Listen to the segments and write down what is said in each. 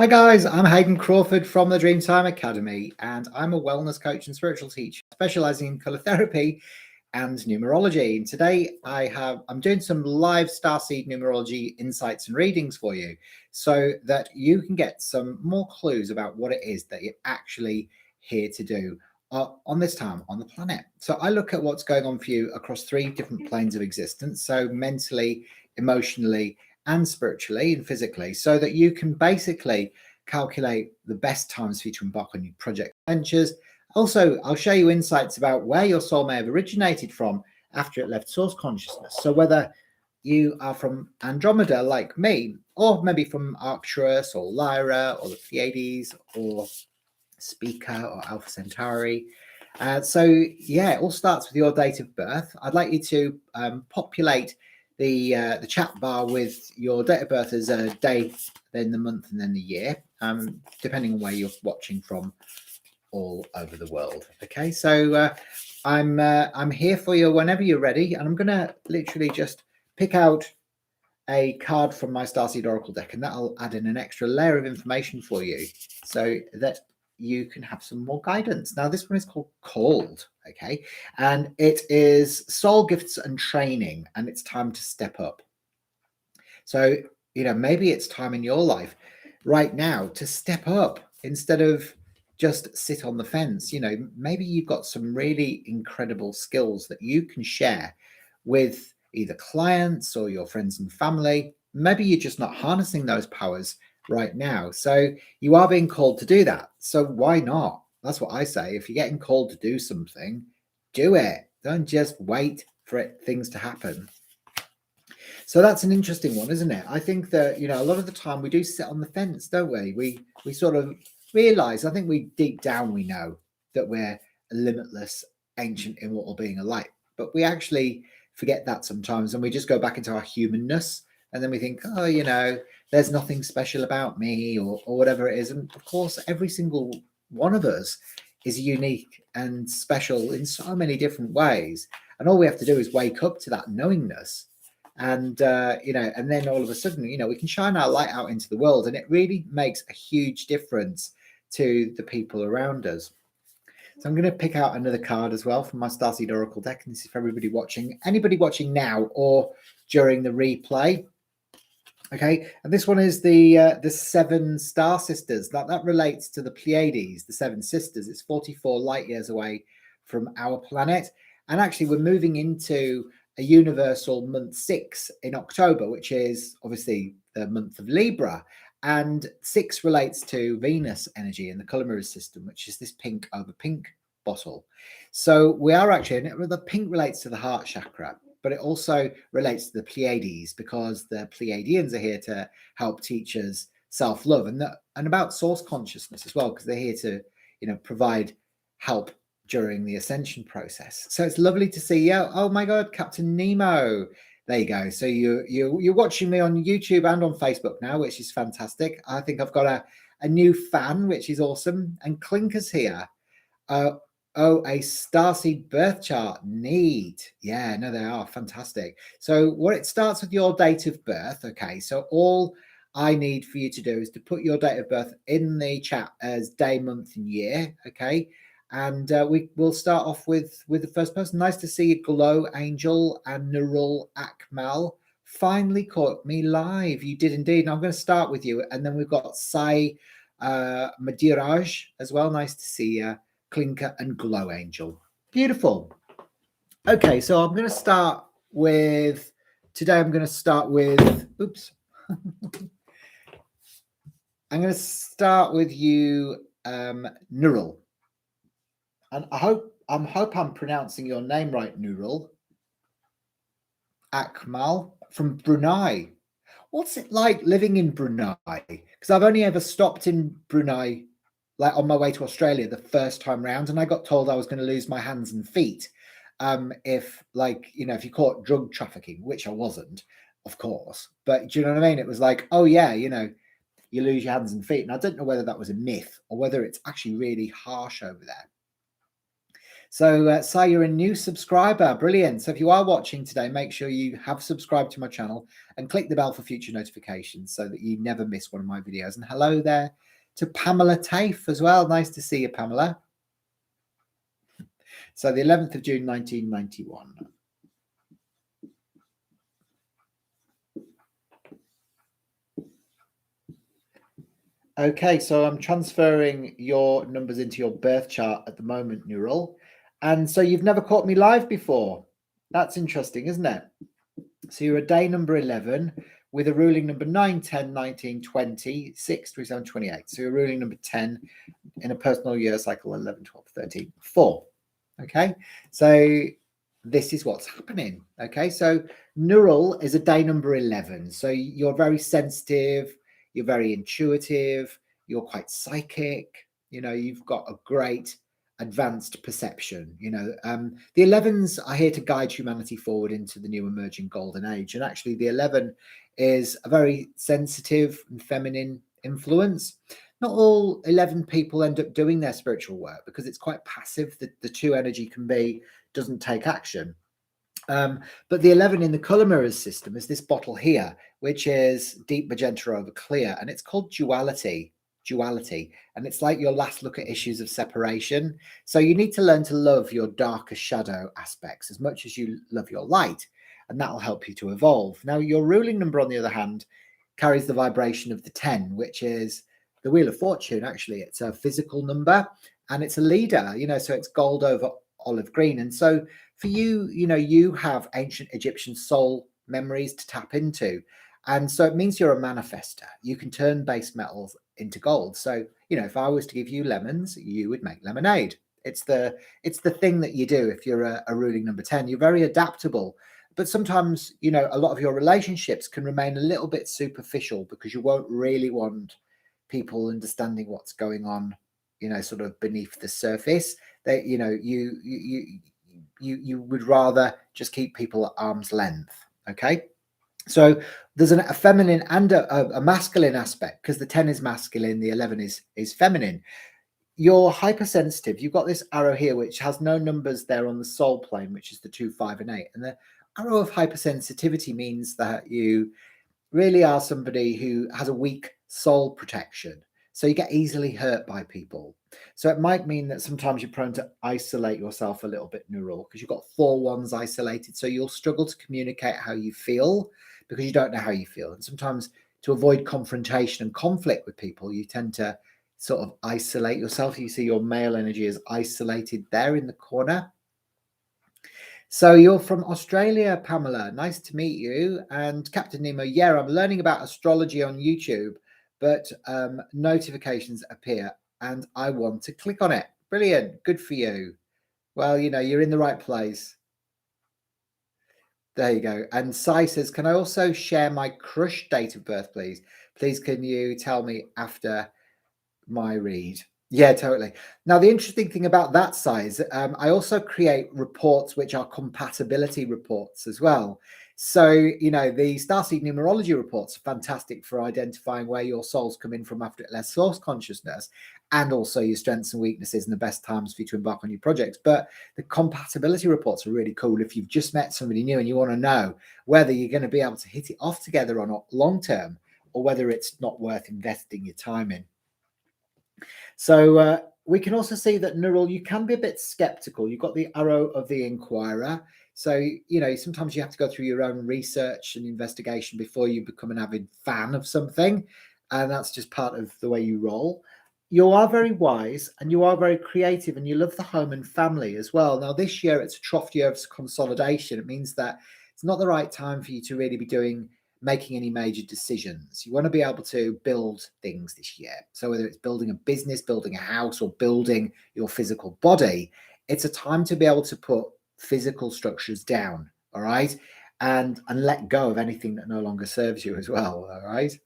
Hi guys, I'm Hayden Crawford from the Dreamtime Academy, and I'm a wellness coach and spiritual teacher specializing in color therapy and numerology. And today I'm doing some live Starseed Numerology insights and readings for you so that you can get some more clues about what it is that you're actually here to do on this time on the planet. So I look at what's going on for you across 3 different planes of existence, so mentally, emotionally, and spiritually and physically, so that you can basically calculate the best times for you to embark on your project ventures. Also, I'll show you insights about where your soul may have originated from after it left source consciousness. So whether you are from Andromeda like me, or maybe from Arcturus or Lyra or the Pleiades or Speaker or Alpha Centauri. So yeah, it all starts with your date of birth. I'd like you to populate the chat bar with your date of birth as a day, then the month, and then the year, depending on where you're watching from all over the world. Okay, so I'm here for you whenever you're ready, and I'm going to literally just pick out a card from my Starseed Oracle deck, and that'll add in an extra layer of information for you so that you can have some more guidance. Now, this one is called, okay, and it is Soul Gifts and Training, and it's time to step up. So, maybe it's time in your life right now to step up instead of just sit on the fence. Maybe you've got some really incredible skills that you can share with either clients or your friends and family. Maybe you're just not harnessing those powers right now. So you are being called to do that. So why not? That's what I say. If you're getting called to do something, do it. Don't just wait for things to happen. So that's an interesting one, isn't it? I think that, a lot of the time we do sit on the fence, don't we? We sort of realize, I think we deep down, we know that we're a limitless, ancient, immortal being of light, but we actually forget that sometimes, and we just go back into our humanness, and then we think, oh, there's nothing special about me or whatever it is. And of course, every single one of us is unique and special in so many different ways. And all we have to do is wake up to that knowingness. And, and then all of a sudden, we can shine our light out into the world, and it really makes a huge difference to the people around us. So I'm going to pick out another card as well from my Starseed Oracle deck. And this is for everybody watching, anybody watching now or during the replay. Okay, and this one is the 7 star sisters. That relates to the Pleiades, the 7 sisters. It's 44 light years away from our planet. And actually, we're moving into a universal month 6 in October, which is obviously the month of Libra. And 6 relates to Venus energy in the color mirror system, which is this pink over pink bottle. So we are actually, the pink relates to the heart chakra, but it also relates to the Pleiades, because the Pleiadians are here to help teach us self-love and about source consciousness as well, because they're here to, provide help during the ascension process. So it's lovely to see you. Oh my God, Captain Nemo. There you go. So you're watching me on YouTube and on Facebook now, which is fantastic. I think I've got a new fan, which is awesome. And Clinker's here. A starseed birth chart. Neat. Yeah, no, they are fantastic. So it starts with your date of birth. Okay, so all I need for you to do is to put your date of birth in the chat as day, month, and year. Okay, and we'll start off with the first person. Nice to see you, Glow Angel and Nurul Akmal. Finally caught me live. You did indeed. And I'm going to start with you, and then we've got Sai Madiraj as well. Nice to see you. Clinker and Glow Angel. Beautiful. Okay, so I'm going to start with, today I'm going to start with, oops. I'm going to start with you, Nurul. And I hope I'm pronouncing your name right, Nurul. Akmal from Brunei. What's it like living in Brunei? Because I've only ever stopped in Brunei like on my way to Australia the first time round, and I got told I was going to lose my hands and feet if you caught drug trafficking, which I wasn't, of course. But do you know what I mean? It was like, oh yeah, you lose your hands and feet. And I don't know whether that was a myth or whether it's actually really harsh over there. So, Sai, you're a new subscriber. Brilliant. So if you are watching today, make sure you have subscribed to my channel and click the bell for future notifications so that you never miss one of my videos. And hello there to Pamela Tafe as well. Nice to see you, Pamela. So the 11th of June, 1991. Okay, so I'm transferring your numbers into your birth chart at the moment, Neural. And so you've never caught me live before. That's interesting, isn't it? So you're a day number 11 with a ruling number 9, 10, 19, 20, 6, 3, 7, 28. So you're ruling number 10 in a personal year cycle, 11, 12, 13, 4. Okay, so this is what's happening. Okay, so Neural is a day number 11. So you're very sensitive, you're very intuitive, you're quite psychic, you know, you've got a great advanced perception. You know, the 11s are here to guide humanity forward into the new emerging golden age. And actually the 11 is a very sensitive and feminine influence. Not all 11 people end up doing their spiritual work because it's quite passive. The 2 energy can be, doesn't take action. But the 11 in the color mirrors system is this bottle here, which is deep magenta over clear, and it's called duality. And it's like your last look at issues of separation. So you need to learn to love your darker shadow aspects as much as you love your light, and that will help you to evolve. Now, your ruling number, on the other hand, carries the vibration of the 10, which is the Wheel of Fortune. Actually, it's a physical number and it's a leader, you know, so it's gold over olive green. And so for you, you know, you have ancient Egyptian soul memories to tap into. And so it means you're a manifester. You can turn base metals into gold. So, you know, if I was to give you lemons, you would make lemonade. It's the thing that you do if you're a ruling number 10. You're very adaptable. But sometimes, you know, a lot of your relationships can remain a little bit superficial because you won't really want people understanding what's going on, you know, sort of beneath the surface. That, you know, you would rather just keep people at arm's length. Okay. So there's a feminine and a masculine aspect because the 10 is masculine, the 11 is feminine. You're hypersensitive. You've got this arrow here, which has no numbers there on the soul plane, which is the 2, 5, and 8. And the arrow of hypersensitivity means that you really are somebody who has a weak soul protection. So you get easily hurt by people. So it might mean that sometimes you're prone to isolate yourself a little bit, Neural, because you've got 4 ones isolated. So you'll struggle to communicate how you feel because you don't know how you feel. And sometimes to avoid confrontation and conflict with people, you tend to sort of isolate yourself. You see your male energy is isolated there in the corner. So you're from Australia, Pamela. Nice to meet you. And Captain Nemo, yeah, I'm learning about astrology on YouTube, but notifications appear and I want to click on it. Brilliant. Good for you. Well, you know, you're in the right place. There you go. And Sai says, can I also share my crush date of birth, please? Please, can you tell me after my read? Yeah, totally. Now, the interesting thing about that size, I also create reports which are compatibility reports as well. So, you know, the Starseed Numerology reports are fantastic for identifying where your soul's coming from after it left source consciousness, and also your strengths and weaknesses and the best times for you to embark on your projects. But the compatibility reports are really cool if you've just met somebody new and you want to know whether you're going to be able to hit it off together or not long term, or whether it's not worth investing your time in. So we can also see that, Neural, you can be a bit skeptical. You've got the arrow of the inquirer. So, you know, sometimes you have to go through your own research and investigation before you become an avid fan of something. And that's just part of the way you roll. You are very wise and you are very creative and you love the home and family as well. Now, this year, it's a trough year of consolidation. It means that it's not the right time for you to really be making any major decisions. You want to be able to build things this year. So whether it's building a business, building a house, or building your physical body, it's a time to be able to put physical structures down, all right? And let go of anything that no longer serves you as well, all right?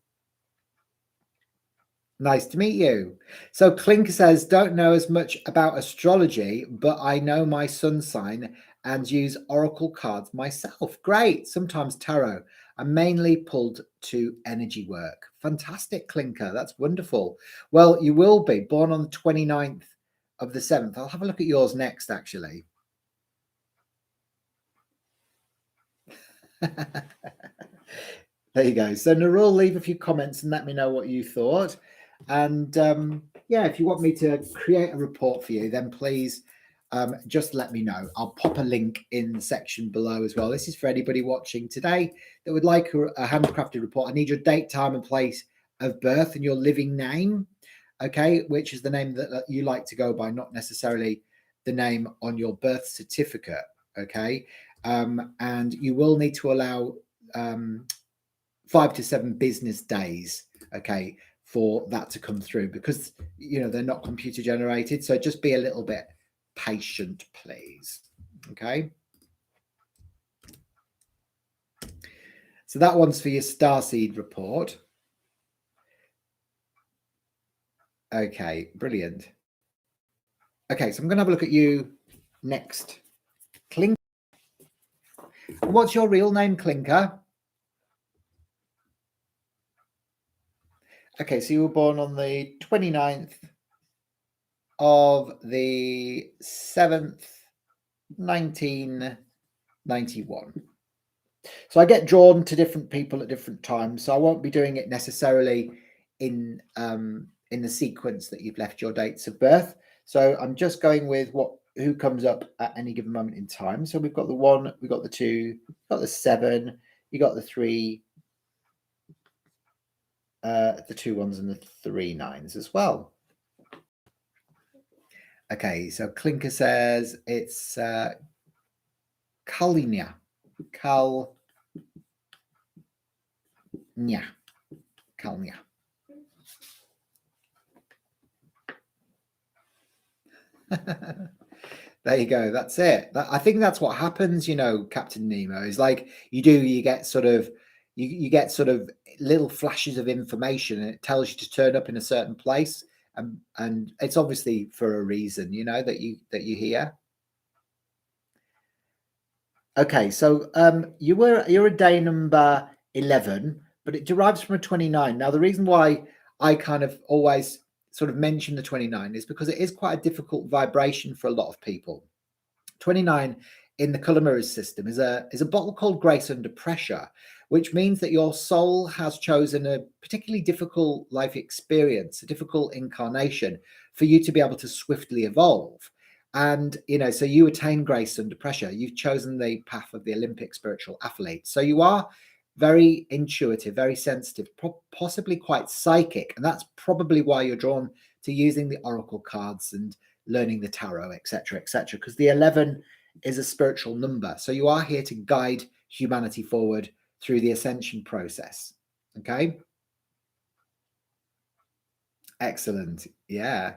Nice to meet you. So Clinker says, don't know as much about astrology, but I know my sun sign and use oracle cards myself. Great. Sometimes tarot. I'm mainly pulled to energy work. Fantastic, Clinker. That's wonderful. Well, you will be born on the 29th of the 7th. I'll have a look at yours next, actually. There you go. So Narul, leave a few comments and let me know what you thought. And yeah, if you want me to create a report for you, then please just let me know. I'll pop a link in the section below as well. This is for anybody watching today that would like a handcrafted report. I need your date, time and place of birth and your living name, okay, which is the name that you like to go by, not necessarily the name on your birth certificate, okay? And you will need to allow 5 to 7 business days, okay, for that to come through, because they're not computer generated. So just be a little bit patient, please. Okay. So that one's for your starseed report. Okay, brilliant. Okay, so I'm going to have a look at you next. Clinker. What's your real name, Clinker? Okay, so you were born on the 29th of the 7th, 1991. So I get drawn to different people at different times. So I won't be doing it necessarily in the sequence that you've left your dates of birth. So I'm just going with who comes up at any given moment in time. So we've got the 1, we've got the 2, we've got the 7, you got the 3, the 2 1s and the 3 9s as well. Okay, so Clinker says it's Kalnia. Kalnia. There you go. That's it. I think that's what happens, Captain Nemo, is like you get sort of you get sort of little flashes of information, and it tells you to turn up in a certain place, and it's obviously for a reason, that you hear. Okay, so you're a day number 11, but it derives from a 29. Now, the reason why I kind of always sort of mention the 29 is because it is quite a difficult vibration for a lot of people. 29 in the color mirrors system is a bottle called Grace Under Pressure, which means that your soul has chosen a particularly difficult life experience, a difficult incarnation for you to be able to swiftly evolve. And, so you attain grace under pressure. You've chosen the path of the Olympic spiritual athlete. So you are very intuitive, very sensitive, possibly quite psychic. And that's probably why you're drawn to using the oracle cards and learning the tarot, etc., because the 11 is a spiritual number. So you are here to guide humanity forward through the ascension process. Okay. Excellent. Yeah.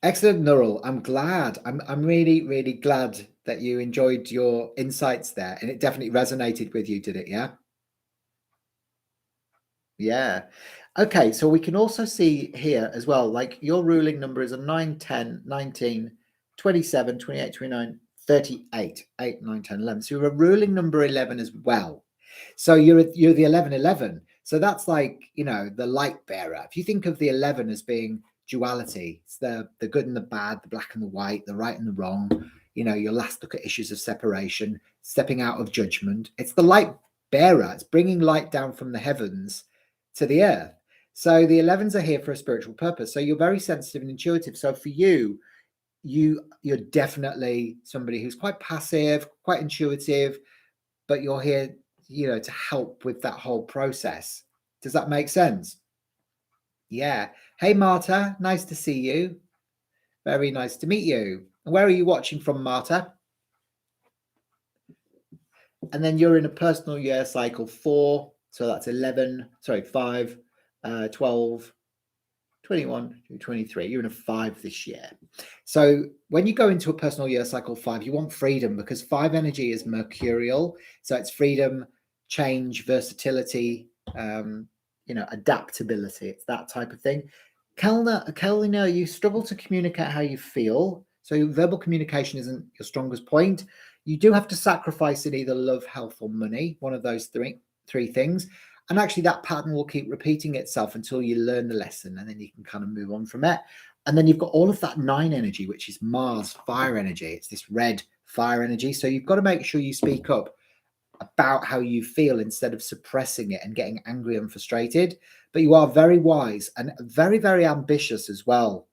Excellent, Nurul. I'm glad. I'm really, really glad that you enjoyed your insights there, and it definitely resonated with you, did it? Yeah. Yeah. Okay, so we can also see here as well, like your ruling number is a 9, 10, 19, 27, 28, 29, 38, 8, 9, 10, 11. So you're a ruling number 11 as well. So you're the 1111. So that's like, the light bearer. If you think of the 11 as being duality, it's the good and the bad, the black and the white, the right and the wrong, your last look at issues of separation, stepping out of judgment. It's the light bearer. It's bringing light down from the heavens to the earth. So the 11s are here for a spiritual purpose. So you're very sensitive and intuitive. So for you're definitely somebody who's quite passive, quite intuitive, but you're here, to help with that whole process. Does that make sense? Yeah. Hey, Marta, nice to see you. Very nice to meet you. Where are you watching from, Marta? And then you're in a personal year cycle 4. So that's 5, 12, 21, 23. You're in a 5 this year. So when you go into a personal year cycle 5, you want freedom, because 5 energy is mercurial. So it's freedom, change, versatility, adaptability. It's that type of thing. Kelina, you struggle to communicate how you feel. So verbal communication isn't your strongest point. You do have to sacrifice in either love, health, or money, one of those three things. And actually that pattern will keep repeating itself until you learn the lesson, and then you can kind of move on from it. And then you've got all of that 9 energy, which is Mars fire energy. It's this red fire energy. So you've got to make sure you speak up about how you feel instead of suppressing it and getting angry and frustrated. But you are very wise and very, very ambitious as well.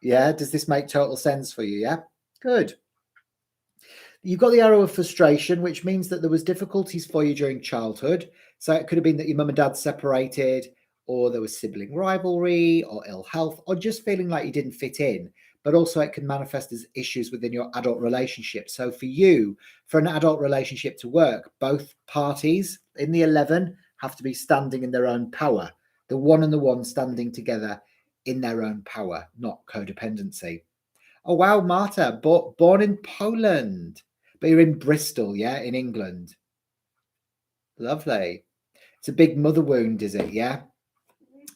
Yeah. Does this make total sense for you? Yeah. Good. You've got the arrow of frustration, which means that there was difficulties for you during childhood. So it could have been that your mum and dad separated, or there was sibling rivalry, or ill health, or just feeling like you didn't fit in. But also it can manifest as issues within your adult relationship. So for you, for an adult relationship to work, both parties in the 11 have to be standing in their own power. The one and the one standing together in their own power, not codependency. Oh, wow, Marta, born in Poland, but you're in Bristol, yeah, in England. Lovely. It's a big mother wound, is it? Yeah.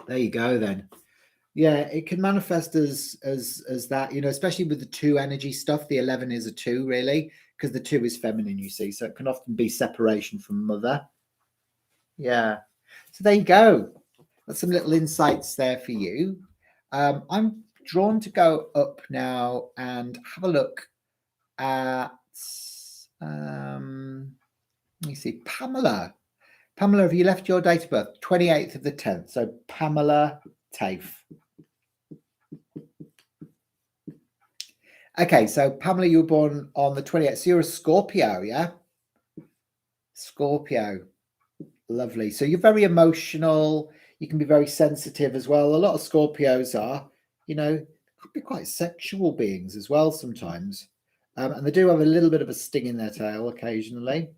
There you go then. Yeah, it can manifest as that, you know, especially with the 2 energy stuff. The 11 is a 2 really, because the 2 is feminine, you see. So it can often be separation from mother. Yeah. So there you go. That's some little insights there for you. I'm drawn to go up now and have a look at let me see, Pamela. Pamela, have you left your date of birth? 28th of the 10th. So Pamela Tafe. Okay, so Pamela, you were born on the 28th. So you're a Scorpio, yeah? Scorpio. Lovely. So you're very emotional. You can be very sensitive as well. A lot of Scorpios are, you know, could be quite sexual beings as well sometimes. And they do have a little bit of a sting in their tail occasionally.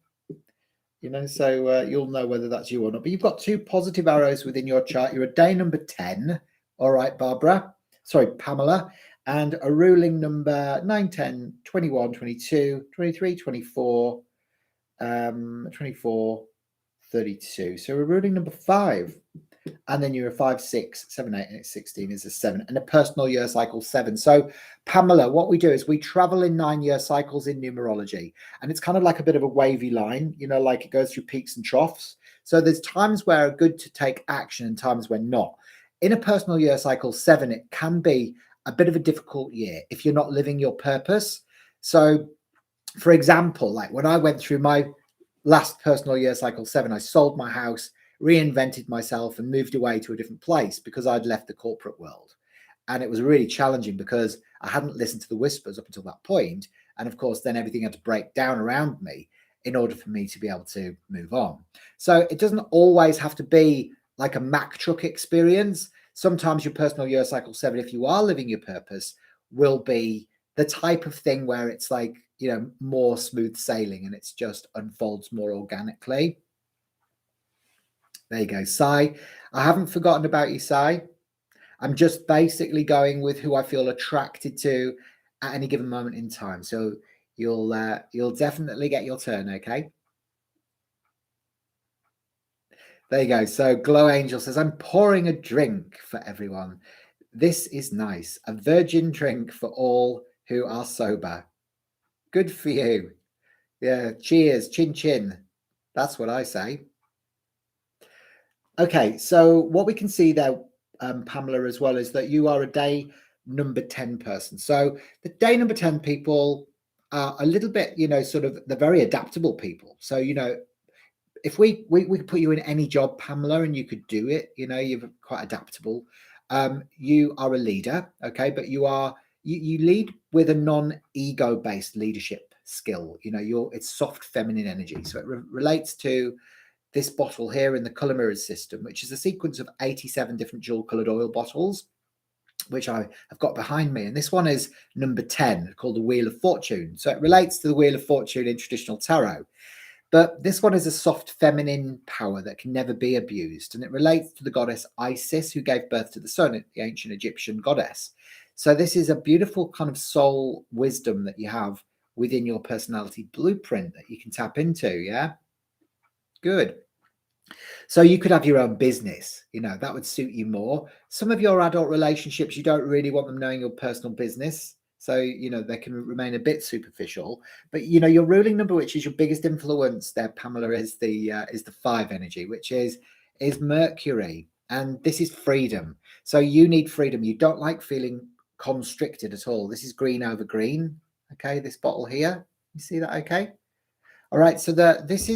You know, so you'll know whether that's you or not. But you've got 2 positive arrows within your chart. You're a day number 10. All right, Barbara. Sorry, Pamela. And a ruling number 9, 10, 21, 22, 23, 24, 24, 32. So we're ruling number 5. And then you're a 5, 6, 7, 8, and 16 is a 7, and a personal year cycle 7. So Pamela, what we do is we travel in 9-year cycles in numerology, and it's kind of like a bit of a wavy line, you know, like it goes through peaks and troughs. So there's times where are good to take action and times when not. In a personal year cycle 7, it can be a bit of a difficult year if you're not living your purpose. So for example, like when I went through my last personal year cycle 7, I sold my house, reinvented myself, and moved away to a different place because I'd left the corporate world. And it was really challenging because I hadn't listened to the whispers up until that point. And of course, then everything had to break down around me in order for me to be able to move on. So it doesn't always have to be like a Mack truck experience. Sometimes your personal year cycle 7, if you are living your purpose, will be the type of thing where it's like, you know, more smooth sailing and it's just unfolds more organically. There you go, Sai. I haven't forgotten about you, Sai. I'm just basically going with who I feel attracted to at any given moment in time. So you'll definitely get your turn, okay? There you go. So Glow Angel says, I'm pouring a drink for everyone. This is nice. A virgin drink for all who are sober. Good for you. Yeah, cheers, chin chin. That's what I say. Okay, so what we can see there, Pamela, as well, is that you are a day number 10 person. So the day number 10 people are a little bit, you know, sort of, they're very adaptable people. So, you know, if we could put you in any job, Pamela, and you could do it, you know, you're quite adaptable. You are a leader, okay, but you lead with a non-ego based leadership skill. You know, it's soft feminine energy. So it relates to this bottle here in the color mirrors system, which is a sequence of 87 different dual colored oil bottles, which I have got behind me. And this one is number 10, called the Wheel of Fortune. So it relates to the Wheel of Fortune in traditional tarot. But this one is a soft feminine power that can never be abused. And it relates to the goddess Isis, who gave birth to the sun, the ancient Egyptian goddess. So this is a beautiful kind of soul wisdom that you have within your personality blueprint that you can tap into. Yeah. Good. So you could have your own business, you know, that would suit you more. Some of your adult relationships, you don't really want them knowing your personal business. So, you know, they can remain a bit superficial. But, you know, your ruling number, which is your biggest influence there, Pamela, is the 5 energy, which is Mercury. And this is freedom. So you need freedom. You don't like feeling constricted at all. This is green over green. Okay, this bottle here. You see that? Okay. All right. So this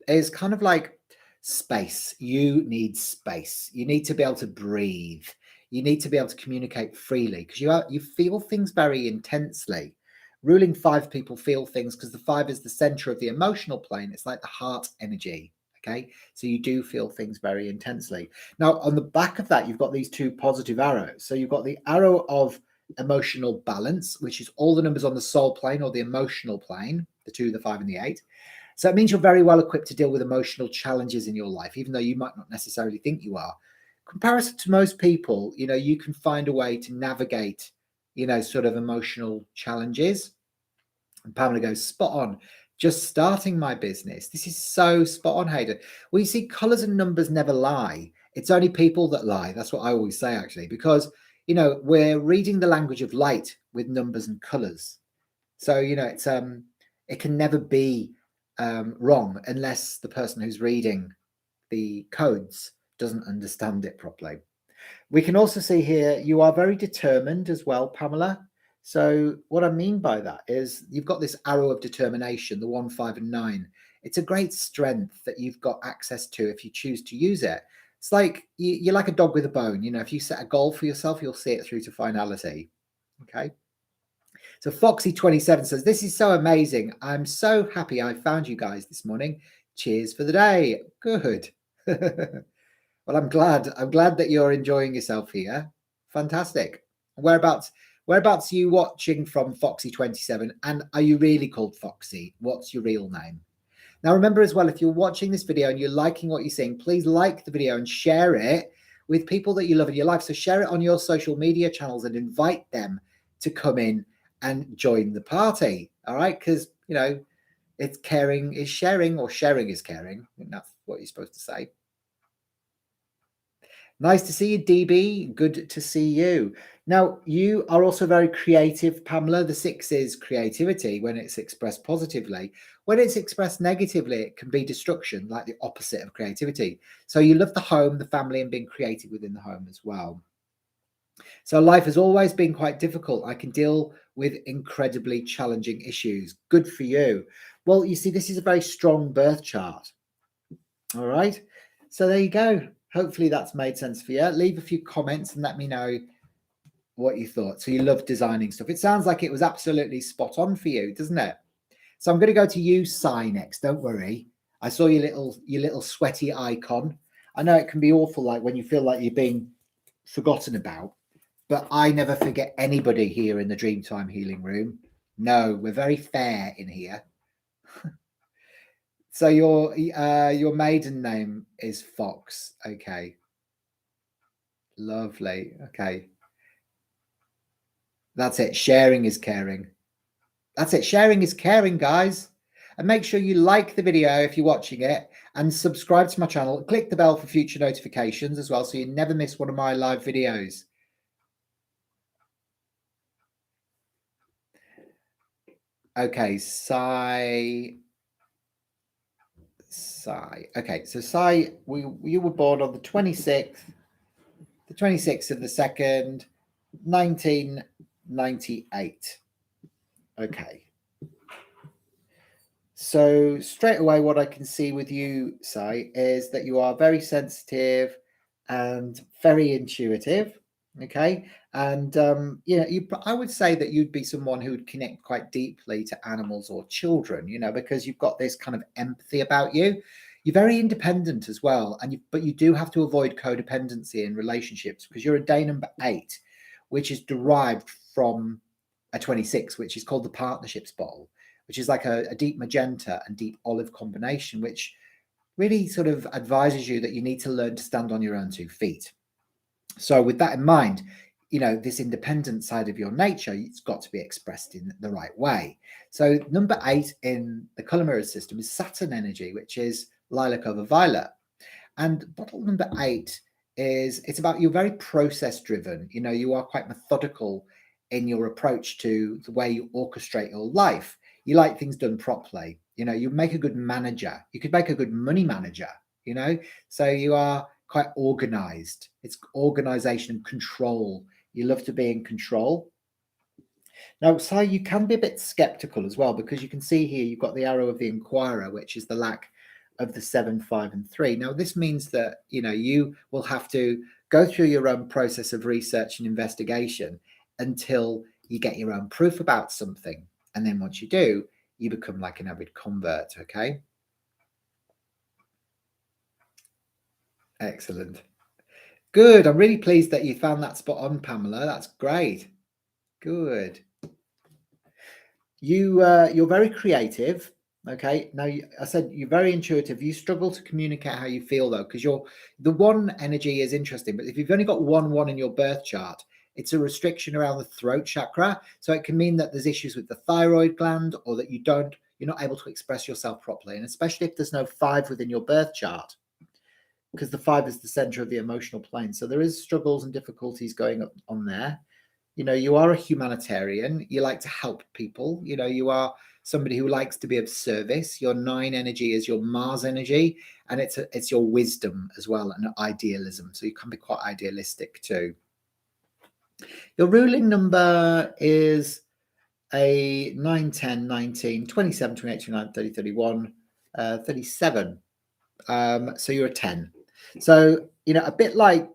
is kind of like space. You need space. You need to be able to breathe. You need to be able to communicate freely because you feel things very intensely. Ruling 5 people feel things because the 5 is the center of the emotional plane. It's like the heart energy. Okay, so you do feel things very intensely. Now, on the back of that, you've got these 2 positive arrows. So you've got the arrow of emotional balance, which is all the numbers on the soul plane or the emotional plane, the 2, the 5, and the 8. So it means you're very well equipped to deal with emotional challenges in your life, even though you might not necessarily think you are. Comparison to most people, you can find a way to navigate, sort of emotional challenges. And Pamela goes, spot on. Just starting my business. This is so spot on, Hayden. Well, you see, colors and numbers never lie. It's only people that lie. That's what I always say, actually, because, we're reading the language of light with numbers and colors. So, it's it can never be wrong unless the person who's reading the codes doesn't understand it properly. We can also see here you are very determined as well, Pamela. So what I mean by that is you've got this arrow of determination, the 1, 5, and 9. It's a great strength that you've got access to if you choose to use it. It's like you're like a dog with a bone. If you set a goal for yourself, you'll see it through to finality. Okay. So Foxy27 says, this is so amazing. I'm so happy I found you guys this morning. Cheers for the day. Good. Well, I'm glad that you're enjoying yourself here. Fantastic. Whereabouts are you watching from, Foxy27? And are you really called Foxy? What's your real name? Now, remember as well, if you're watching this video and you're liking what you're seeing, please like the video and share it with people that you love in your life. So share it on your social media channels and invite them to come in and join the party. All right. Because, it's caring is sharing, or sharing is caring. I think that's what you're supposed to say. Nice to see you, DB. Good to see you. Now, you are also very creative, Pamela. The 6 is creativity when it's expressed positively. When it's expressed negatively, it can be destruction, like the opposite of creativity. So you love the home, the family, and being creative within the home as well. So life has always been quite difficult. I can deal with incredibly challenging issues. Good for you. Well, you see, this is a very strong birth chart. All right. So there you go. Hopefully that's made sense for you. Leave a few comments and let me know what you thought. So you love designing stuff. It sounds like it was absolutely spot on for you, doesn't it? So I'm going to go to you, Sai, next. Don't worry. I saw your little sweaty icon. I know it can be awful, like when you feel like you're being forgotten about, but I never forget anybody here in the Dreamtime Healing Room. No, we're very fair in here. So your maiden name is Fox. Okay. Lovely. Okay. That's it. Sharing is caring. That's it. Sharing is caring, guys. And make sure you like the video if you're watching it and subscribe to my channel. Click the bell for future notifications as well so you never miss one of my live videos. Okay, Sai. Okay, so Sai, you were born on the 26th of the 2nd, 1998. Okay. So straight away, what I can see with you, Sai, is that you are very sensitive and very intuitive. Okay. And, I would say that you'd be someone who would connect quite deeply to animals or children, because you've got this kind of empathy about you. You're very independent as well. But you do have to avoid codependency in relationships because you're a day number 8, which is derived from a 26, which is called the partnerships bottle, which is like a deep magenta and deep olive combination, which really sort of advises you that you need to learn to stand on your own 2 feet. So with that in mind, this independent side of your nature, it's got to be expressed in the right way. So number 8 in the color mirror system is Saturn energy, which is lilac over violet. And bottle number 8 it's about, you're very process driven. You are quite methodical in your approach to the way you orchestrate your life. You like things done properly. You make a good manager. You could make a good money manager, so you are quite organized. It's organization and control, You love to be in control. Now, Si, you can be a bit skeptical as well, because you can see here you've got the arrow of the inquirer, which is the lack of the 7, 5, and 3. Now, this means that, you know, you will have to go through your own process of research and investigation until you get your own proof about something. And then once you do, you become like an avid convert, okay? Excellent. Good. I'm really pleased that you found that spot on, Pamela. That's great. Good. You're very creative. Okay. Now, I said you're very intuitive. You struggle to communicate how you feel, though, because the one energy is interesting. But if you've only got 1 in your birth chart, it's a restriction around the throat chakra. So it can mean that there's issues with the thyroid gland, or that you're not able to express yourself properly. And especially if there's no 5 within your birth chart, because the 5 is the center of the emotional plane. So there is struggles and difficulties going on there. You know, you are a humanitarian. You like to help people. You know, you are somebody who likes to be of service. Your 9 energy is your Mars energy, and it's your wisdom as well, and idealism. So you can be quite idealistic too. Your ruling number is a 9, 10, 19, 27, 28, 29, 30, 31, 37. So you're a 10. So, you know, a bit like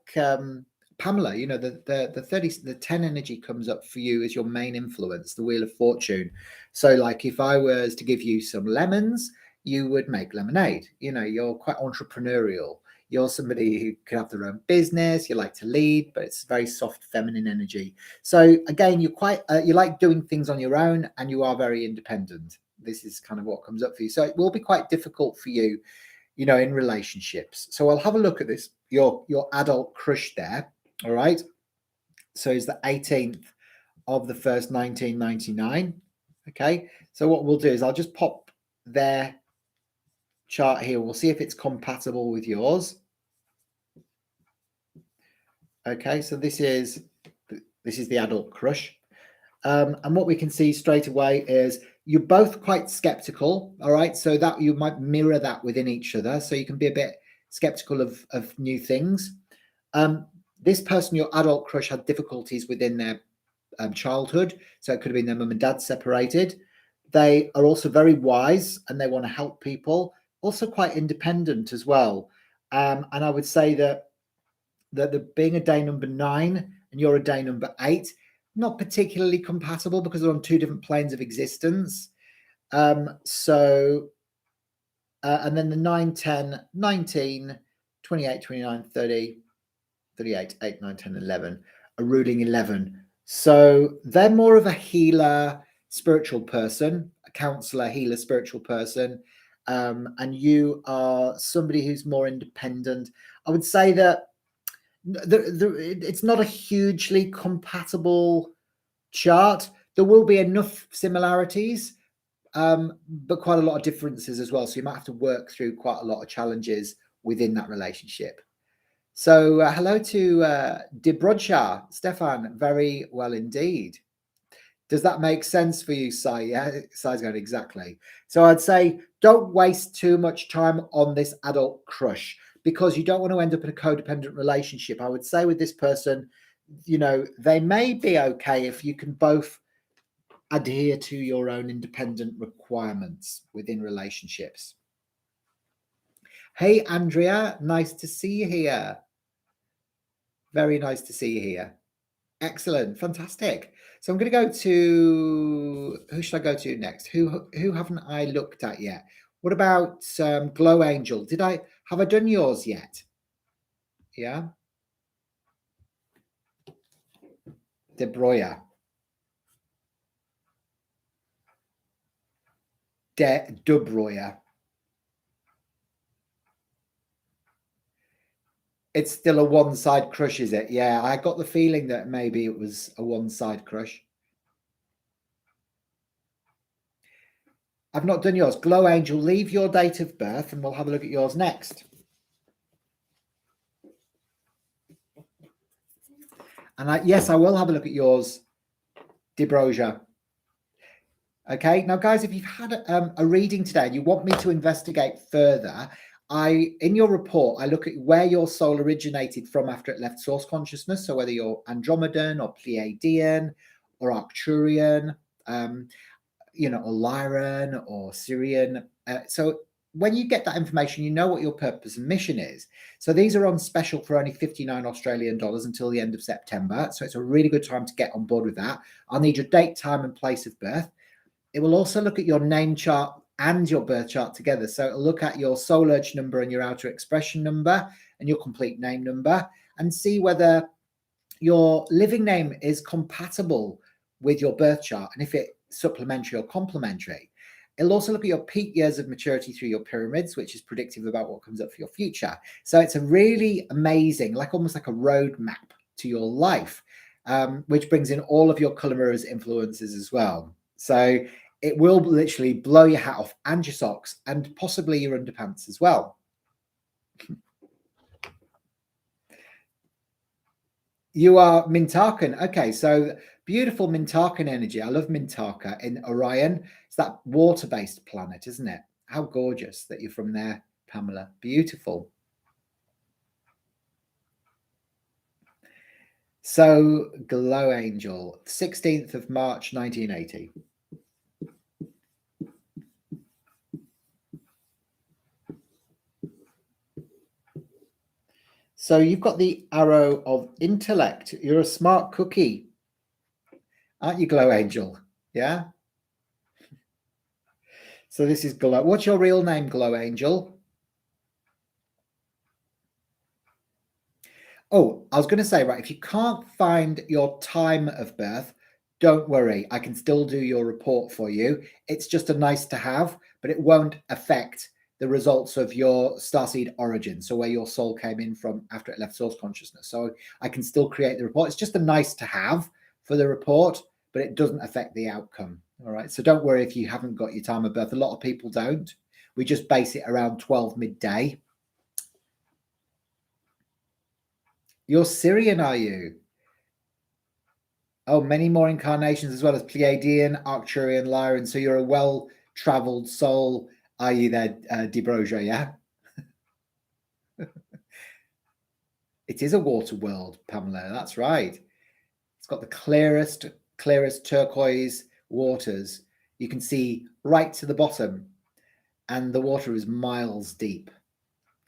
Pamela, you know, the 10 energy comes up for you as your main influence, the Wheel of Fortune. So like if I was to give you some lemons, you would make lemonade. You know, you're quite entrepreneurial. You're somebody who can have their own business. You like to lead, but it's very soft, feminine energy. So again, you're quite, you like doing things on your own, and you are very independent. This is kind of what comes up for you. So it will be quite difficult for you, you know, in relationships. So I'll have a look at this, your adult crush there. All right. So it's the 18th of the 1st, 1999. Okay. So what we'll do is I'll just pop their chart here. We'll see if it's compatible with yours. Okay. So this is the adult crush. And what we can see straight away is you're both quite skeptical. All right. So that you might mirror that within each other. So you can be a bit skeptical of new things. This person, your adult crush, had difficulties within their childhood. So it could have been their mum and dad separated. They are also very wise, and they want to help people. Also quite independent as well. And I would say that being a day number 9 and you're a day number 8, not particularly compatible, because they're on 2 different planes of existence. And then the 9, 10, 19, 28, 29, 30, 38, 8, 9, 10, 11, a ruling 11. So they're more of a healer, spiritual person, a counselor, healer, spiritual person. And you are somebody who's more independent. I would say that it's not a hugely compatible chart. There will be enough similarities, but quite a lot of differences as well. So you might have to work through quite a lot of challenges within that relationship. So hello to Dibrodcha, Stefan, very well indeed. Does that make sense for you, Sai? Yeah, Sai's going exactly. So I'd say don't waste too much time on this adult crush, because you don't want to end up in a codependent relationship. I would say with this person, you know, they may be okay if you can both adhere to your own independent requirements within relationships. Hey, Andrea, nice to see you here. Very nice to see you here. Excellent, fantastic. So I'm going to go to, who should I go to next? Who haven't I looked at yet? What about Glow Angel? Have I done yours yet? Yeah. De Breuer. De Breuer. It's still a one-side crush, is it? Yeah, I got the feeling that maybe it was a one-side crush. I've not done yours. Glow Angel, leave your date of birth and we'll have a look at yours next. And yes, I will have a look at yours, Dibroja. Okay, now guys, if you've had a reading today and you want me to investigate further, in your report, I look at where your soul originated from after it left source consciousness. So whether you're Andromedan or Pleiadian or Arcturian, or Lyran or Syrian. So when you get that information, you know what your purpose and mission is. So these are on special for only 59 Australian dollars until the end of September. So it's a really good time to get on board with that. I'll need your date, time, and place of birth. It will also look at your name chart and your birth chart together. So it'll look at your soul urge number and your outer expression number and your complete name number and see whether your living name is compatible with your birth chart and if it's supplementary or complementary. It'll also look at your peak years of maturity through your pyramids, which is predictive about what comes up for your future. So it's a really amazing, like almost like a roadmap to your life, which brings in all of your color mirrors influences as well. So it will literally blow your hat off and your socks and possibly your underpants as well. You are Mintakan. Okay, so beautiful Mintakan energy. I love Mintaka in Orion. It's that water-based planet, isn't it? How gorgeous that you're from there, Pamela. Beautiful. So, Glow Angel, 16th of March, 1980. So you've got the arrow of intellect. You're a smart cookie, aren't you, Glow Angel? Yeah. So this is Glow. What's your real name, Glow Angel? Oh, I was going to say, right, if you can't find your time of birth, don't worry. I can still do your report for you. It's just a nice to have, but it won't affect the results of your starseed origin. So where your soul came in from after it left source consciousness. So I can still create the report. It's just a nice to have for the report, but it doesn't affect the outcome. All right. So don't worry if you haven't got your time of birth. A lot of people don't. We just base it around 12 midday. You're Syrian, are you? Oh, many more incarnations as well as Pleiadian, Arcturian, Lyran. So you're a well-traveled soul, are you there, Debroja, yeah? It is a water world, Pamela. That's right. It's got the clearest turquoise waters. You can see right to the bottom, and the water is miles deep.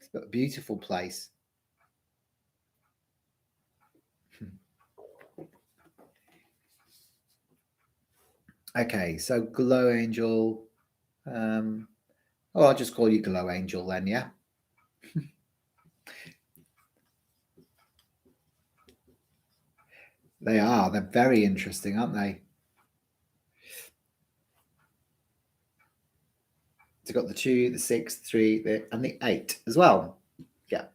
It's got a beautiful place. Okay, so Glow Angel. I'll just call you Glow Angel then, yeah? They are. They're very interesting, aren't they? They've got the 2, the 6, the 3, and the 8 as well. Yeah.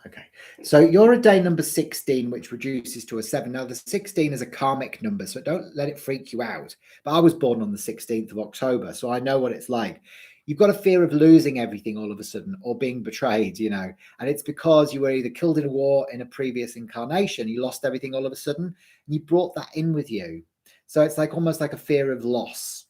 Okay. So you're a day number 16, which reduces to a 7. Now, the 16 is a karmic number, so don't let it freak you out. But I was born on the 16th of October, so I know what it's like. You've got a fear of losing everything all of a sudden or being betrayed, and it's because you were either killed in a war in a previous incarnation, you lost everything all of a sudden, and you brought that in with you. So it's like almost like a fear of loss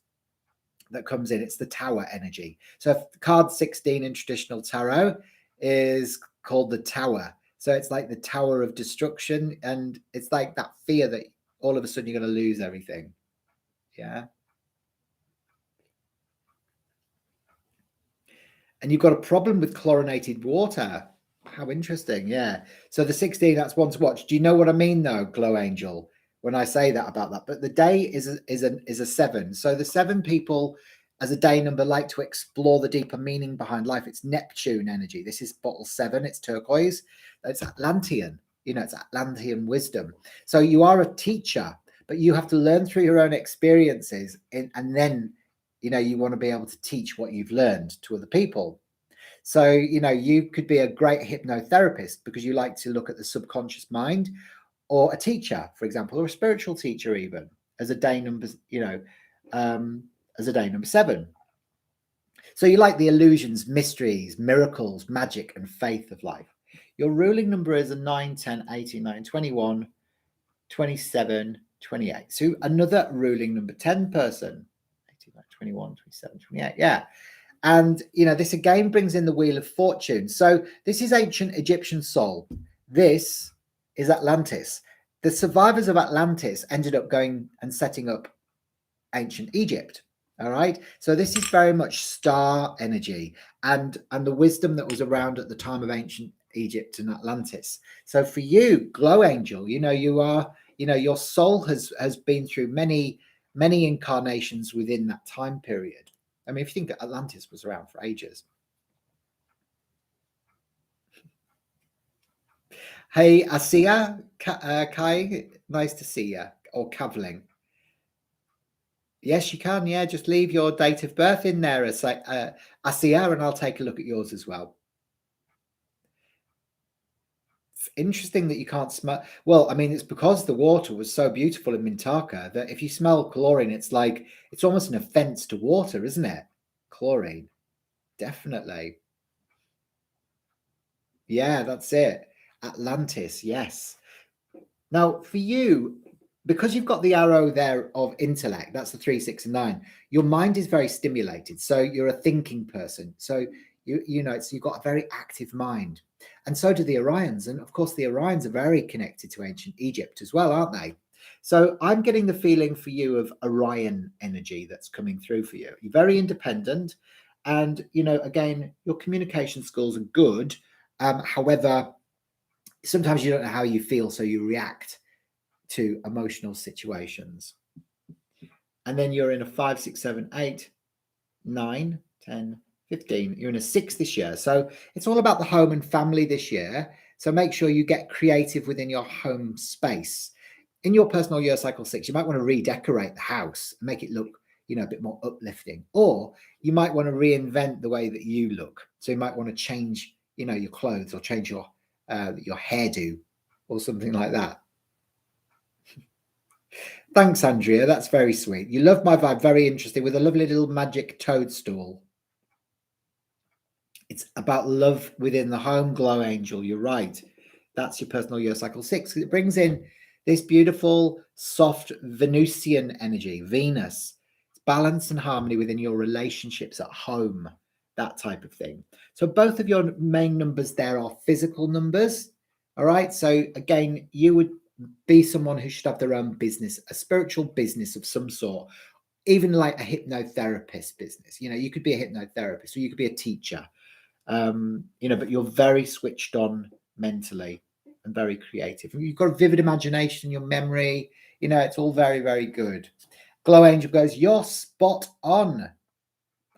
that comes in. It's the tower energy. So card 16 in traditional tarot is called the tower. So it's like the tower of destruction, and it's like that fear that all of a sudden you're going to lose everything. Yeah. And you've got a problem with chlorinated water. How interesting. Yeah. So the 16, that's one to watch. Do you know what I mean though, Glow Angel, when I say that about that? But the day is a 7. So the 7 people as a day number like to explore the deeper meaning behind life. It's Neptune energy. This is bottle 7. It's turquoise. It's Atlantean. It's Atlantean wisdom. So you are a teacher, but you have to learn through your own experiences, and then you want to be able to teach what you've learned to other people. So you could be a great hypnotherapist because you like to look at the subconscious mind, or a teacher, for example, or a spiritual teacher even as a day number as a day number 7. So you like the illusions, mysteries, miracles, magic, and faith of life. Your ruling number is a 9, 10, 18, 9, 21, 27, 28. So another ruling number 10 person. 18, 21, 27, 28. Yeah. And, you know, this again brings in the Wheel of Fortune. So this is ancient Egyptian soul. This is Atlantis. The survivors of Atlantis ended up going and setting up ancient Egypt. All right. So this is very much star energy and the wisdom that was around at the time of ancient Egypt and Atlantis. So for you, glow angel, you know, you are, you know, your soul has been through many incarnations within that time period. I mean, if you think that Atlantis was around for ages. Hey, Asia, Kai, nice to see you. Or Kavling. Yes, you can. Yeah, just leave your date of birth in there as Asia, and I'll take a look at yours as well. It's interesting that you can't smell. Well, I mean, it's because the water was so beautiful in Mintaka that if you smell chlorine, it's like it's almost an offense to water, isn't it? Chlorine, definitely. Yeah, that's it. Atlantis, yes. Now, for you, because you've got the arrow there of intellect, that's the 3, 6, and 9, your mind is very stimulated. So you're a thinking person. So you know, you've got a very active mind. And so do the Orions. And of course, the Orions are very connected to ancient Egypt as well, aren't they? So I'm getting the feeling for you of Orion energy that's coming through for you. You're very independent. And, you know, again, your communication skills are good. However, sometimes you don't know how you feel, so you react to emotional situations. And then you're in a 5, 6, 7, 8, 9, 10, 15. You're in a 6 this year. So it's all about the home and family this year. So make sure you get creative within your home space. In your personal year cycle 6, you might want to redecorate the house and make it look, you know, a bit more uplifting. Or you might want to reinvent the way that you look. So you might want to change, you know, your clothes or change your hairdo or something like that. Thanks, Andrea. That's very sweet. You love my vibe. Very interesting with a lovely little magic toadstool. It's about love within the home, glow angel. You're right. That's your personal year cycle 6. It brings in this beautiful, soft Venusian energy, Venus. It's balance and harmony within your relationships at home, that type of thing. So both of your main numbers there are physical numbers. All right. So again, you would be someone who should have their own business, a spiritual business of some sort, even like a hypnotherapist business. You know, you could be a hypnotherapist or you could be a teacher, you know, but you're very switched on mentally and very creative. You've got a vivid imagination, your memory, you know, it's all very, very good. Glow Angel goes, you're spot on.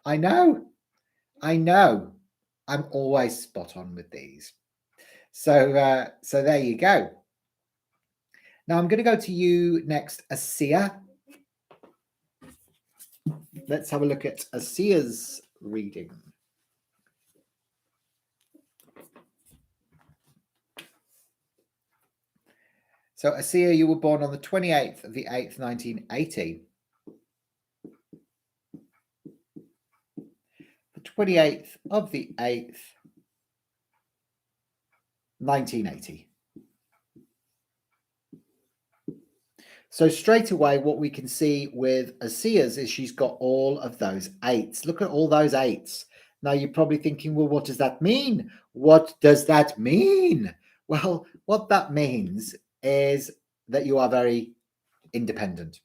I know. I'm always spot on with these. So there you go. Now I'm going to go to you next, Asia. Let's have a look at Asia's reading. So Asia, you were born on the 28th of the 8th, 1980. The 28th of the 8th, 1980. So straight away, what we can see with Asia's is she's got all of those 8s. Look at all those 8s. Now you're probably thinking, well, what does that mean? What does that mean? Well, what that means is that you are very independent.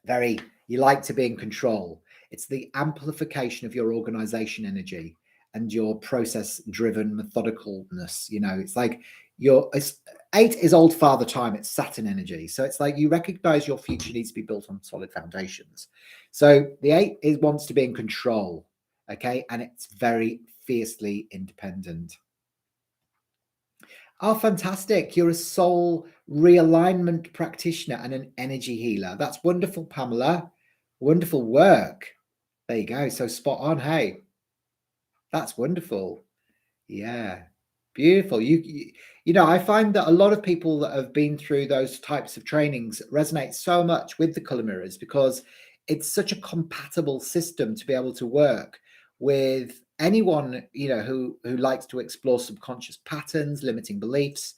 You like to be in control. It's the amplification of your organization energy and your process driven methodicalness. You know, it's like it's 8 is old father time. It's Saturn energy. So it's like you recognize your future needs to be built on solid foundations. So the 8 wants to be in control. Okay. And it's very fiercely independent. Oh, fantastic. You're a soul realignment practitioner and an energy healer. That's wonderful, Pamela. Wonderful work. There you go. So spot on. Hey, that's wonderful. Yeah. Beautiful. You know, I find that a lot of people that have been through those types of trainings resonate so much with the color mirrors because it's such a compatible system to be able to work with anyone, you know, who likes to explore subconscious patterns, limiting beliefs,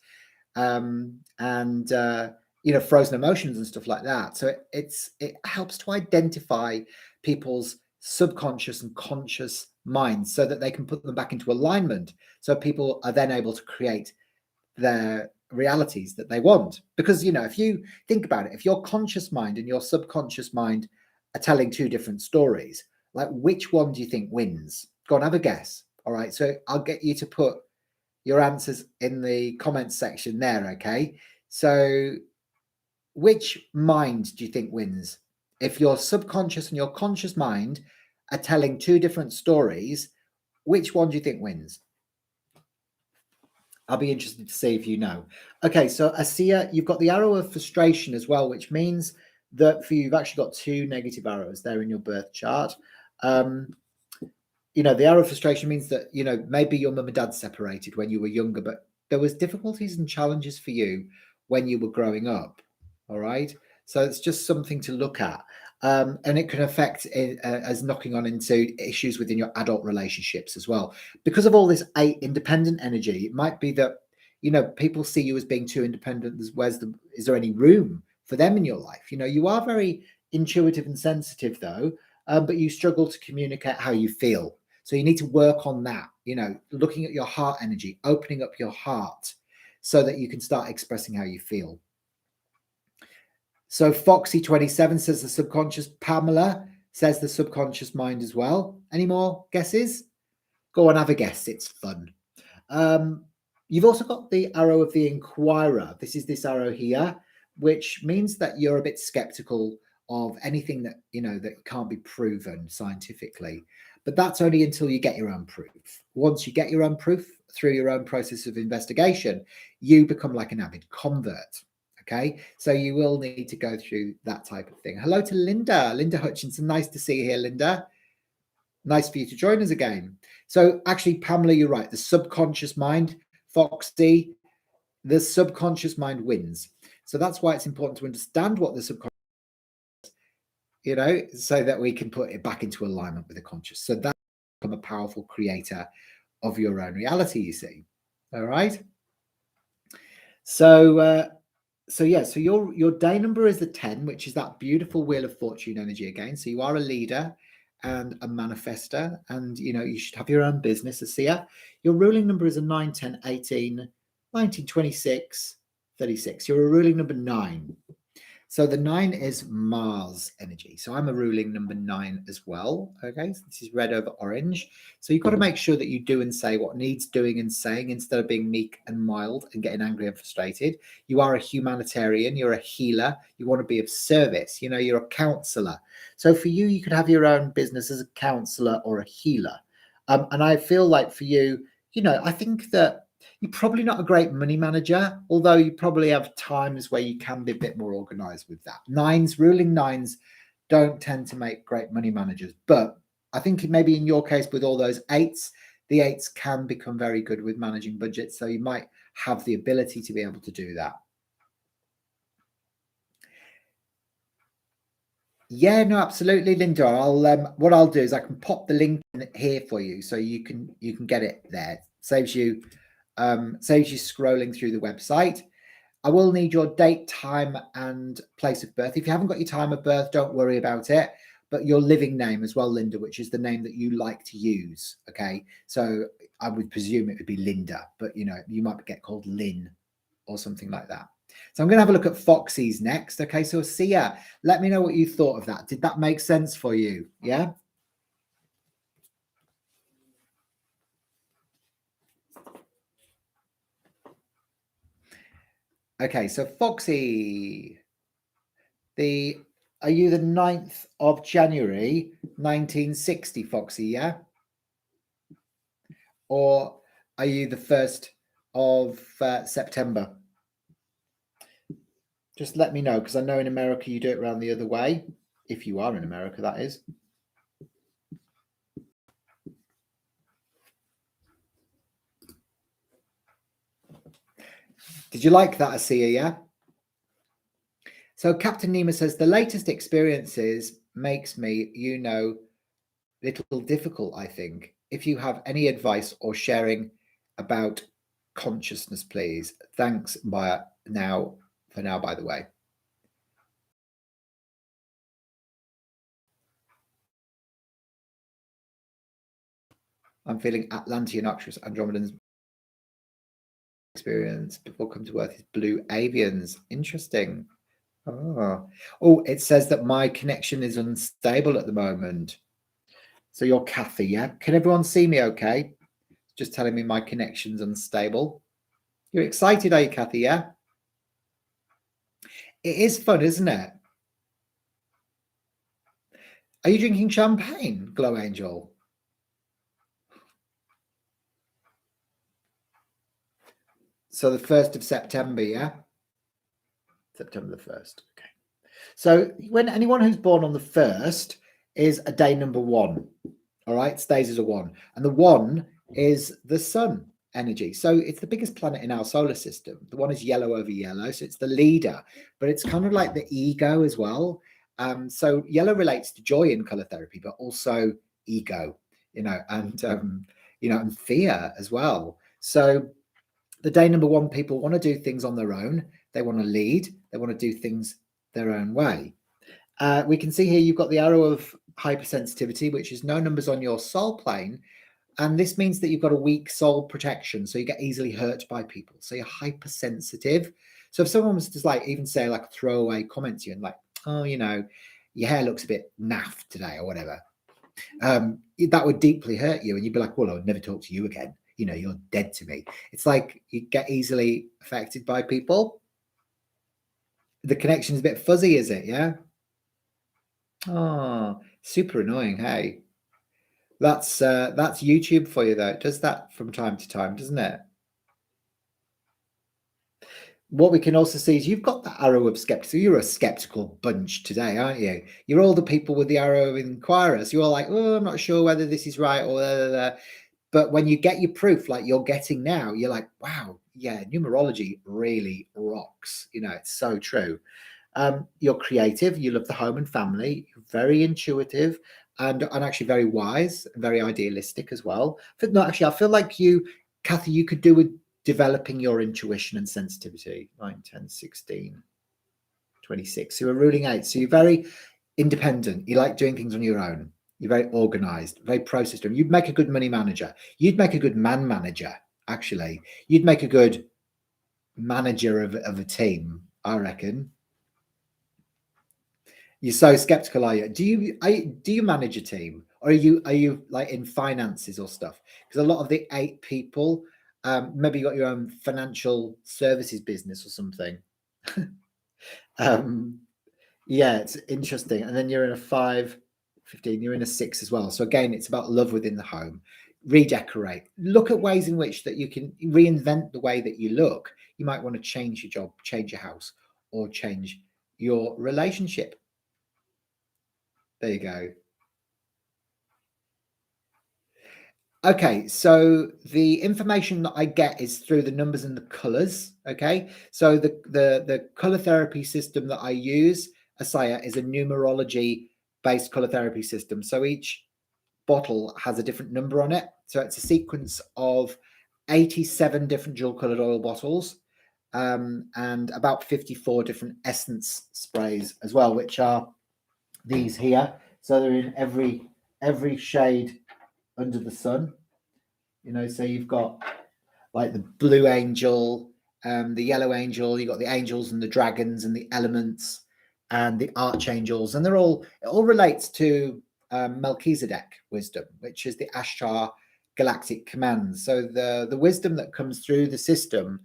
and you know, frozen emotions and stuff like that. So it helps to identify people's subconscious and conscious minds so that they can put them back into alignment. So people are then able to create their realities that they want. Because, you know, if you think about it, if your conscious mind and your subconscious mind are telling two different stories, like which one do you think wins? Go on, have a guess. All right. So I'll get you to put your answers in the comments section there. Okay. So which mind do you think wins? If your subconscious and your conscious mind are telling two different stories, which one do you think wins? I'll be interested to see if you know. Okay, so Asia, you've got the arrow of frustration as well, which means that for you, you've actually got two negative arrows there in your birth chart. You know, the arrow of frustration means that, you know, maybe your mum and dad separated when you were younger, but there was difficulties and challenges for you when you were growing up. All right. So it's just something to look at. And it can affect it, as knocking on into issues within your adult relationships as well. Because of all this 8 independent energy, it might be that, you know, people see you as being too independent. Is there any room for them in your life? You know, you are very intuitive and sensitive though, but you struggle to communicate how you feel. So you need to work on that, you know, looking at your heart energy, opening up your heart so that you can start expressing how you feel. So Foxy27 says the subconscious. Pamela says the subconscious mind as well. Any more guesses? Go on, have a guess. It's fun. You've also got the arrow of the inquirer. This is this arrow here, which means that you're a bit skeptical of anything that, you know, that can't be proven scientifically. But that's only until you get your own proof. Once you get your own proof through your own process of investigation, you become like an avid convert. Okay, so you will need to go through that type of thing. Hello to Linda. Linda Hutchinson. Nice to see you here, Linda. Nice for you to join us again. So actually, Pamela, you're right. The subconscious mind, Foxy, the subconscious mind wins. So that's why it's important to understand what the subconscious, you know, so that we can put it back into alignment with the conscious. So that become a powerful creator of your own reality, you see. All right. So yeah, so your day number is the 10, which is that beautiful wheel of fortune energy again. So you are a leader and a manifester, and you know, you should have your own business, a seer. Your ruling number is a 9, 10, 18, 19, 26, 36. You're a ruling number 9. So the 9 is Mars energy. So I'm a ruling number 9 as well. Okay, so this is red over orange. So you've got to make sure that you do and say what needs doing and saying instead of being meek and mild and getting angry and frustrated. You are a humanitarian. You're a healer. You want to be of service. You know, you're a counselor. So for you, you could have your own business as a counselor or a healer. And I feel like for you, you know, I think that you're probably not a great money manager, although you probably have times where you can be a bit more organized with that. Ruling nines don't tend to make great money managers, but I think maybe in your case with all those 8s, the 8s can become very good with managing budgets. So you might have the ability to be able to do that. Yeah, no, absolutely, Linda. What I'll do is I can pop the link in here for you, so you can get it there. Saves you scrolling through the website. I will need your date, time, and place of birth. If you haven't got your time of birth, don't worry about it. But your living name as well, Linda, which is the name that you like to use. Okay, so I would presume it would be Linda, but you know, you might get called Lynn or something like that. So I'm going to have a look at Foxy's next. Okay, so Sia, let me know what you thought of that. Did that make sense for you? Yeah. Okay, so Foxy, are you the 9th of January 1960, Foxy? Yeah. Or are you the 1st of September? Just let me know, because I know in America you do it around the other way. If you are in America, that is. Did you like that, Asia? Yeah. So Captain Nemo says the latest experiences makes me, you know, little difficult, I think. If you have any advice or sharing about consciousness, please. Thanks for now, by the way. I'm feeling Atlantean Noxious Andromedan's experience before come to Earth is blue avians. Interesting. Oh, it says that my connection is unstable at the moment. So you're Kathy, yeah? Can everyone see me okay? Just telling me my connection's unstable. You're excited, are you, Kathy, yeah? It is fun, isn't it? Are you drinking champagne, Glow Angel? So the 1st of September, yeah? September the 1st, okay. So when anyone who's born on the 1st is a day number 1, all right? Stays as a 1. And the 1 is the sun energy. So it's the biggest planet in our solar system. The 1 is yellow over yellow, so it's the leader, but it's kind of like the ego as well. So yellow relates to joy in color therapy, but also ego, and fear as well. So the day number 1 people want to do things on their own. They want to lead. They want to do things their own way. We can see here you've got the arrow of hypersensitivity, which is no numbers on your soul plane. And this means that you've got a weak soul protection. So you get easily hurt by people. So you're hypersensitive. So if someone was to even say a throwaway comment to you and oh, your hair looks a bit naff today or whatever, that would deeply hurt you. And you'd be like, well, I would never talk to you again. You're dead to me. It's like you get easily affected by people. The connection is a bit fuzzy, is it? Yeah. Oh, super annoying. Hey, that's YouTube for you, though. It does that from time to time, doesn't it? What we can also see is you've got that arrow of skepticism. You're a skeptical bunch today, aren't you? You're all the people with the arrow of inquirers. You're all like, oh, I'm not sure whether this is right or blah, blah, blah. But when you get your proof like you're getting now, you're like, wow, yeah, numerology really rocks. It's so true. You're creative. You love the home and family. You're very intuitive and actually very wise, and very idealistic as well. But no, actually, I feel like you, Kathy, you could do with developing your intuition and sensitivity. 9, 10, 16, 26. So you're ruling 8. So you're very independent. You like doing things on your own. You're very organized, very process driven. You'd make a good money manager. You'd make a good man manager, actually. You'd make a good manager of a team, I reckon. You're so skeptical, are you? Do you manage a team, or are you like in finances or stuff? Because a lot of the 8 people, maybe you got your own financial services business or something. Yeah, it's interesting. And then you're in a 5, 15, you're in a 6 as well. So again, it's about love within the home. Redecorate. Look at ways in which that you can reinvent the way that you look. You might want to change your job, change your house, or change your relationship. There you go. Okay, so the information that I get is through the numbers and the colors. Okay, so the color therapy system that I use, Asaya, is a numerology based color therapy system. So each bottle has a different number on it. So it's a sequence of 87 different dual colored oil bottles, and about 54 different essence sprays as well, which are these here. So they're in every shade under the sun. So you've got like the blue angel, the yellow angel, you've got the angels and the dragons and the elements and the archangels, and it all relates to Melchizedek wisdom, which is the Ashtar galactic commands. So the wisdom that comes through the system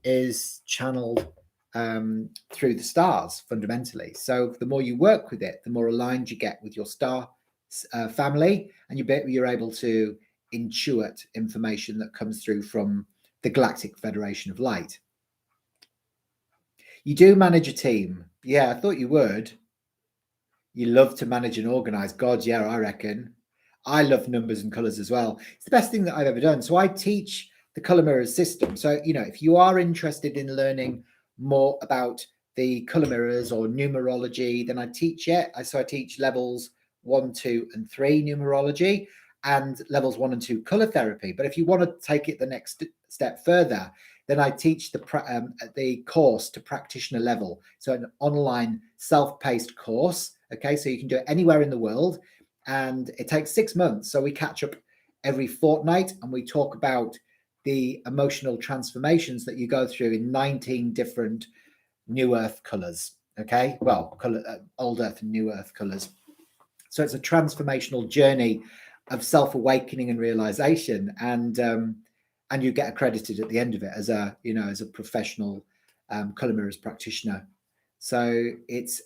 is channeled through the stars fundamentally. So the more you work with it, the more aligned you get with your star family, and you're able to intuit information that comes through from the Galactic Federation of Light. You do manage a team. Yeah, I thought you would. You love to manage and organize. God, yeah, I reckon. I love numbers and colors as well. It's the best thing that I've ever done. So I teach the color mirrors system. So, if you are interested in learning more about the color mirrors or numerology, then I teach it. So I teach levels 1, 2, and 3 numerology, and levels 1 and 2 color therapy. But if you want to take it the next step further, then I teach the course to practitioner level. So an online self-paced course. Okay, so you can do it anywhere in the world, and it takes 6 months. So we catch up every fortnight, and we talk about the emotional transformations that you go through in 19 different new earth colors. Okay, well, old earth and new earth colors. So it's a transformational journey of self-awakening and realization, and you get accredited at the end of it as a professional color mirrors practitioner. So it's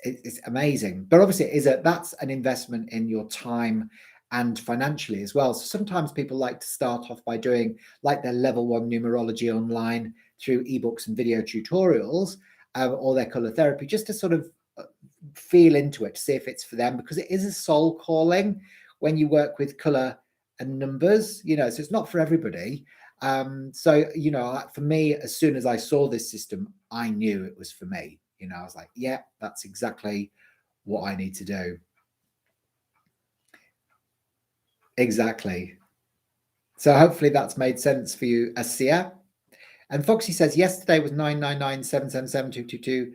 amazing, but obviously that's an investment in your time and financially as well. So sometimes people like to start off by doing like their level 1 numerology online through ebooks and video tutorials, or their color therapy, just to sort of feel into it, to see if it's for them, because it is a soul calling when you work with color and numbers, so it's not for everybody. So for me, as soon as I saw this system, I knew it was for me. I was like, yeah, that's exactly what I need to do. Exactly. So hopefully that's made sense for you, Asia. And Foxy says yesterday was 999777222.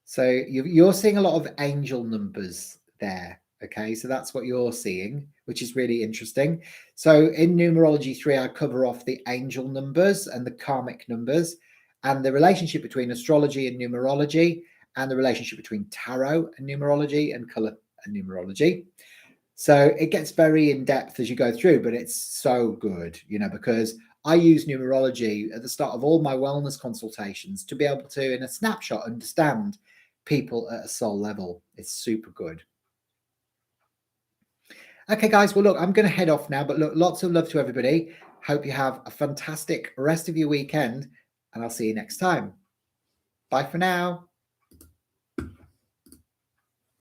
So you're seeing a lot of angel numbers there. Okay, so that's what you're seeing, which is really interesting. So in numerology 3, I cover off the angel numbers and the karmic numbers, and the relationship between astrology and numerology, and the relationship between tarot and numerology, and color and numerology. So it gets very in depth as you go through, but it's so good, because I use numerology at the start of all my wellness consultations to be able to, in a snapshot, understand people at a soul level. It's super good. Okay, guys, well, look, I'm going to head off now, but look, lots of love to everybody. Hope you have a fantastic rest of your weekend, and I'll see you next time. Bye for now.